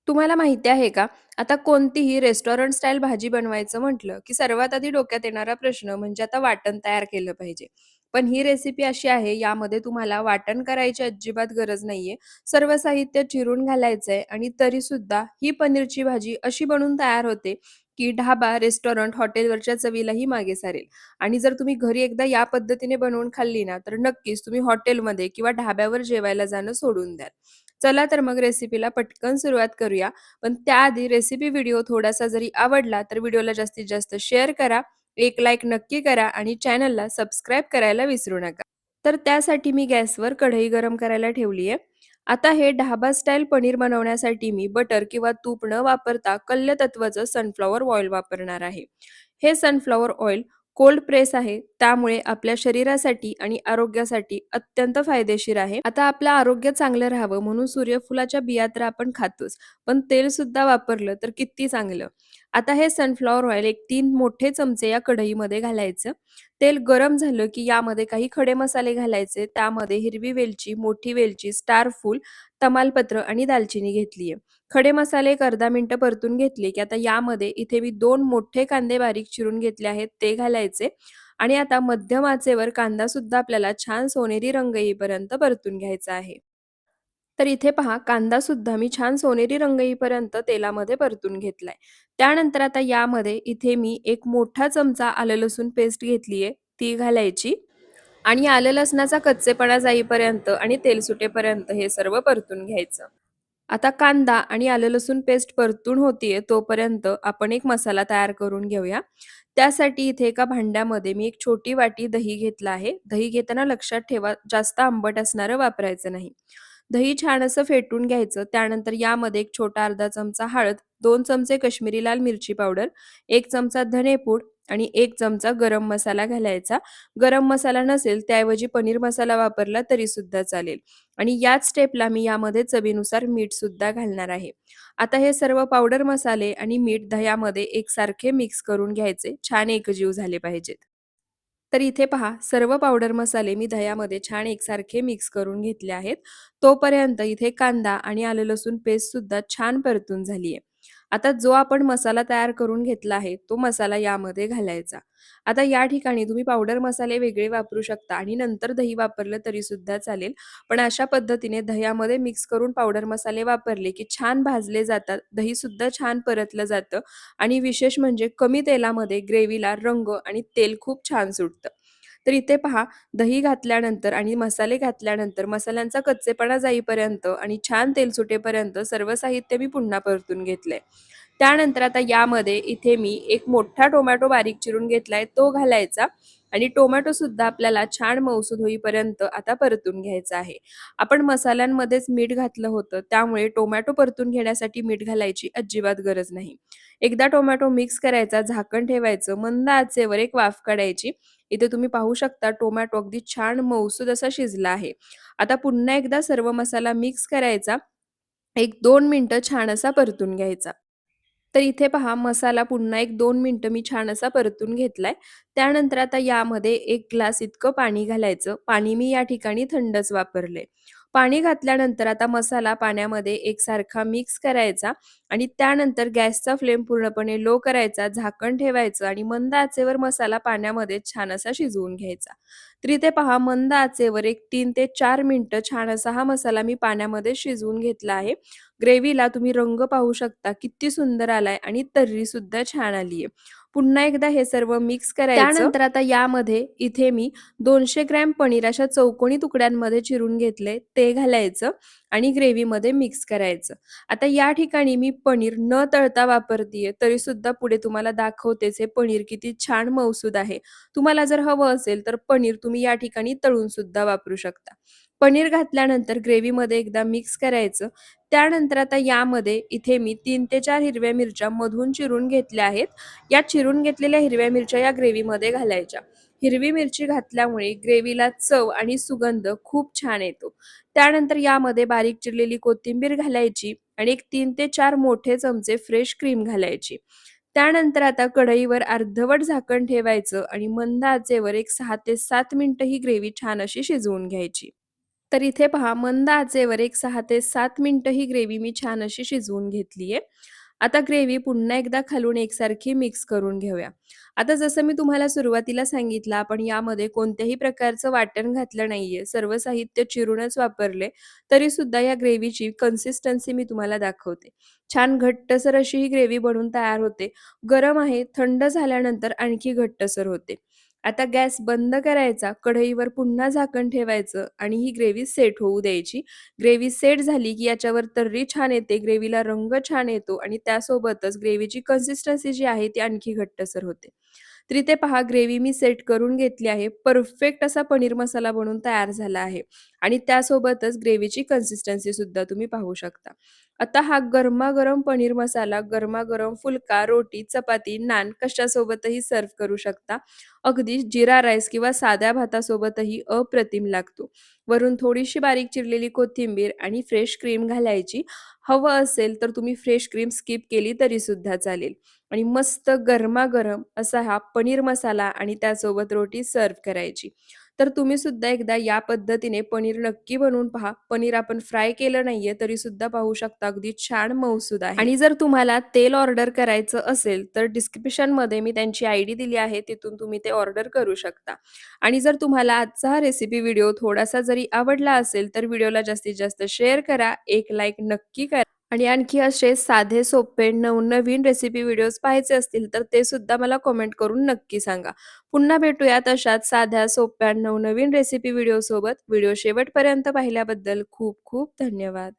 तुम्हाला माहिती आहे का? आता कोणतीही रेस्टॉरंट स्टाईल भाजी बनवायचं म्हटलं, की सर्वात आधी डोक्यात येणारा प्रश्न म्हणजे आता वाटण तयार केलं पाहिजे. पण ही रेसिपी अशी आहे, यामध्ये तुम्हाला वाटण करायची अजिबात गरज नाहीये. सर्व साहित्य चिरून घालायचंय आणि तरीसुद्धा ही पनीरची भाजी अशी बनून तयार होते, की ढाबा, रेस्टॉरंट, हॉटेलवरच्या चवीलाही मागे सारेल. आणि जर तुम्ही घरी एकदा या पद्धतीने बनवून खाल्ली ना, तर नक्कीच तुम्ही हॉटेलमध्ये किंवा ढाब्यावर जेवायला जाणं सोडून द्याल. चला तर मग रेसिपीला पटकन सुरुवात करूया. पण त्याआधी रेसिपी व्हिडिओ थोडासा जरी आवडला, तर व्हिडिओला जास्तीत जास्त शेअर करा, एक लाईक नक्की करा आणि चॅनलला सबस्क्राईब करायला विसरू नका. तर त्यासाठी मी गॅसवर कढई गरम करायला ठेवली आहे. आता हे ढाबा स्टाईल पनीर बनवण्यासाठी मी बटर किंवा तूप न वापरता कल्ल तत्वाचं सनफ्लॉवर ऑइल वापरणार आहे. हे सनफ्लॉवर ऑइल कोल्ड प्रेस आहे, त्यामुळे आपल्या शरीरासाठी आणि आरोग्यासाठी अत्यंत फायदेशीर आहे. आता आपलं आरोग्य चांगलं राहावं म्हणून सूर्यफुलाच्या बिया तर आपण खातोच, पण तेल सुद्धा वापरलं तर किती चांगलं. आता हे सनफ्लॉवर ऑइल एक 3 मोठे चमचे या कढईमध्ये घालायचं. तेल गरम झालं की यामध्ये काही खडे मसाले घालायचे. त्यामध्ये हिरवी वेलची, मोठी वेलची, स्टार फूल, तमालपत्र आणि दालचिनी घेतली आहे. खडे मसाले एक अर्धा मिनिटं परतून घेतले, की आता यामध्ये इथे मी 2 मोठे कांदे बारीक चिरून घेतले आहेत, ते घालायचे आणि आता मध्यम आचेवर कांदासुद्धा आपल्याला छान सोनेरी रंग येईपर्यंत परतून घ्यायचा आहे. तर इथे पहा कांदासुद्धा मी छान सोनेरी रंग येईपर्यंत तेलामध्ये परतून घेतलाय. त्यानंतर आता यामध्ये इथे मी एक मोठा चमचा आलं लसूण पेस्ट घेतली आहे, ती घालायची आणि आलं लसणाचा कच्चेपणा जाईपर्यंत आणि तेल सुटेपर्यंत हे सर्व परतून घ्यायचं. आता कांदा आणि आलं लसूण पेस्ट परतून होतीये तोपर्यंत आपण एक मसाला तयार करून घेऊया. त्यासाठी इथे एका भांड्यामध्ये मी एक छोटी वाटी दही घेतलं आहे. दही घेताना लक्षात ठेवा जास्त आंबट असणारं वापरायचं नाही. दही छान असं फेटून घ्यायचं. त्यानंतर यामध्ये एक छोटा अर्धा चमचा हळद, 2 चमचे काश्मीरी लाल मिरची पावडर, 1 चमचा धनेपूड आणि 1 चमचा गरम मसाला घालायचा. गरम मसाला नसेल त्याऐवजी पनीर मसाला वापरला तरी सुद्धा चालेल. आणि याच स्टेपला मी यामध्ये चवीनुसार मीठसुद्धा घालणार आहे. आता हे सर्व पावडर मसाले आणि मीठ दह्यामध्ये एकसारखे मिक्स करून घ्यायचे. छान एकजीव झाले पाहिजेत. तर इथे पहा सर्व पावडर मसाले मी दह्यामध्ये छान एकसारखे मिक्स करून घेतले आहेत. तोपर्यंत इथे कांदा आणि आलं लसूण पेस्टसुद्धा छान परतून झाली आहे. आता जो आपण मसाला तयार करून घेतला आहे, तो मसाला यामध्ये घालायचा. आता या ठिकाणी तुम्ही पावडर मसाले वेगळे वापरू शकता आणि नंतर दही वापरलं तरीसुद्धा चालेल. पण अशा पद्धतीने दह्यामध्ये मिक्स करून पावडर मसाले वापरले, की छान भाजले जातात. दहीसुद्धा छान परतलं जातं आणि विशेष म्हणजे कमी तेलामध्ये ग्रेव्हीला रंग आणि तेल खूप छान सुटतं. तर इथे पहा दही घातल्यानंतर आणि मसाले घातल्यानंतर मसाल्यांचा कच्चेपणा जाईपर्यंत आणि छान तेल सुटेपर्यंत सर्व साहित्य मी पुन्हा परतून घेतलंय. त्यानंतर आता यामध्ये इथे मी एक मोठा टोमॅटो बारीक चिरून घेतलाय तो घालायचा आणि टोमॅटोसुद्धा आपल्याला छान मऊसूद होईपर्यंत आता परतून घ्यायचा आहे. आपण मसाल्यांमध्येच मीठ घातलं होतं, त्यामुळे टोमॅटो परतून घेण्यासाठी मीठ घालायची अजिबात गरज नाही. एकदा टोमॅटो मिक्स करायचा, झाकण ठेवायचं, मंद आचेवर एक वाफ काढायची. इथे तुम्ही पाहू शकता टोमॅटो अगदी छान मऊसूद असा शिजला आहे. आता पुन्हा एकदा सर्व मसाला मिक्स करायचा. 1-2 मिनिटं छान असा परतून घ्यायचा. तर इथे पहा मसाला पुन्हा एक 2 मिनिटं मी छान असा परतून घेतलाय. त्यानंतर आता यामध्ये 1 ग्लास इतकं पाणी घालायचं. पाणी मी या ठिकाणी थंडच वापरलंय. पाणी घातल्यानंतर आता मसाला पाण्यामध्ये एकसारखा मिक्स करायचा आणि त्यानंतर गॅसचा फ्लेम पूर्णपणे लो करायचा, झाकण ठेवायचं आणि मंद आचेवर मसाला पाण्यामध्ये छान असा शिजवून घ्यायचा. तर इथे पहा मंद आचेवर एक 3 ते 4 मिनिटं छान असा हा मसाला मी पाण्यामध्ये शिजवून घेतला आहे. ग्रेव्हीला तुम्ही रंग पाहू शकता किती सुंदर आलाय आणि तर्रीसुद्धा छान आली आहे. पुन्हा एकदा हे सर्व मिक्स करायचं. त्यानंतर आता यामध्ये इथे मी 200 ग्रॅम पनीर अशा चौकोनी तुकड्यांमध्ये चिरून घेतले, ते घालायचं आणि ग्रेव्हीमध्ये मिक्स करायचं. आता या ठिकाणी मी पनीर न तळता वापरतीये, तरीसुद्धा पुढे तुम्हाला दाखवतेच हे पनीर किती छान मऊसूद आहे. तुम्हाला जर हवं असेल तर पनीर तुम्ही या ठिकाणी तळून सुद्धा वापरू शकता. पनीर घातल्यानंतर ग्रेव्हीमध्ये एकदा मिक्स करायचं. त्यानंतर आता यामध्ये इथे मी 3 ते 4 हिरव्या मिरच्या मधून चिरून घेतल्या आहेत. या चिरून घेतलेल्या हिरव्या मिरच्या या ग्रेव्हीमध्ये घालायच्या. हिरवी मिरची घातल्यामुळे ग्रेव्हीला चव आणि सुगंध खूप छान येतो. त्यानंतर यामध्ये बारीक चिरलेली कोथिंबीर घालायची आणि एक 3 ते 4 मोठे चमचे फ्रेश क्रीम घालायची. त्यानंतर आता कढईवर अर्धवट झाकण ठेवायचं आणि मंद आचेवर एक 6 ते 7 मिनिटं ही ग्रेव्ही छान अशी शिजवून घ्यायची. तर इथे पहा मंद आचेवर एक 6 ते 7 मिनिटं ही ग्रेव्ही मी छान अशी शिजवून घेतली आहे. आता ग्रेव्ही पुन्हा एकदा खालून एकसारखी मिक्स करून घेऊया. आता जसं मी तुम्हाला सुरुवातीला सांगितलं आपण यामध्ये कोणत्याही प्रकारचं वाटण घातलं नाहीये. सर्व साहित्य चिरूनच वापरले. तरीसुद्धा या ग्रेव्हीची कन्सिस्टन्सी मी तुम्हाला दाखवते. छान घट्टसर अशी ही ग्रेव्ही बनून तयार होते. गरम आहे, थंड झाल्यानंतर आणखी घट्टसर होते. आता गॅस बंद करायचा, कढईवर पुन्हा झाकण ठेवायचं आणि ही ग्रेव्ही सेट होऊ द्यायची. ग्रेव्ही सेट झाली, की याच्यावर तर्री छान येते, ग्रेव्हीला रंग छान येतो आणि त्यासोबतच ग्रेव्हीची कन्सिस्टन्सी जी आहे ती आणखी घट्टसर होते. तर इथे पहा ग्रेव्ही मी सेट करून घेतली आहे. परफेक्ट असा पनीर मसाला बनून तयार झाला आहे आणि त्यासोबतच ग्रेव्हीची कन्सिस्टन्सी सुद्धा तुम्ही पाहू शकता. आता हा गरमागरम पनीर मसाला गरमागरम फुलका, रोटी, चपाती, नान कशासोबतही सर्व्ह करू शकता. अगदी जीरा राईस किंवा साध्या भातासोबतही अप्रतिम लागतो. वरून थोडीशी बारीक चिरलेली कोथिंबीर आणि फ्रेश क्रीम घालायची. हवं असेल तर तुम्ही फ्रेश क्रीम स्किप केली तरीसुद्धा चालेल. आणि मस्त गरमागरम असा हा पनीर मसाला आणि त्यासोबत रोटी सर्व्ह करायची. तर तुम्ही सुद्धा एकदा या पद्धतीने पनीर नक्की बनवून पहा. पनीर आपण फ्राय केलं नाहीये तरीसुद्धा पाहू शकता अगदी छान मऊसूद आहे. आणि जर तुम्हाला तेल ऑर्डर करायचं असेल तर डिस्क्रिप्शनमध्ये मी त्यांची आयडी दिली आहे. तिथून तुम्ही ते ऑर्डर करू शकता. आणि जर तुम्हाला आजचा हा रेसिपी व्हिडिओ थोडासा जरी आवडला असेल तर व्हिडिओला जास्तीत जास्त शेअर करा. एक लाईक नक्की करा. आणि आणखी असे साधे, सोपे, नवनवीन रेसिपी व्हिडिओज पाहायचे असतील, तर ते सुद्धा मला कमेंट करून नक्की सांगा. पुन्हा भेटूयात अशाच साध्या, सोप्या, नवनवीन रेसिपी व्हिडिओसोबत. व्हिडिओ शेवटपर्यंत पाहिल्याबद्दल खूप खूप धन्यवाद.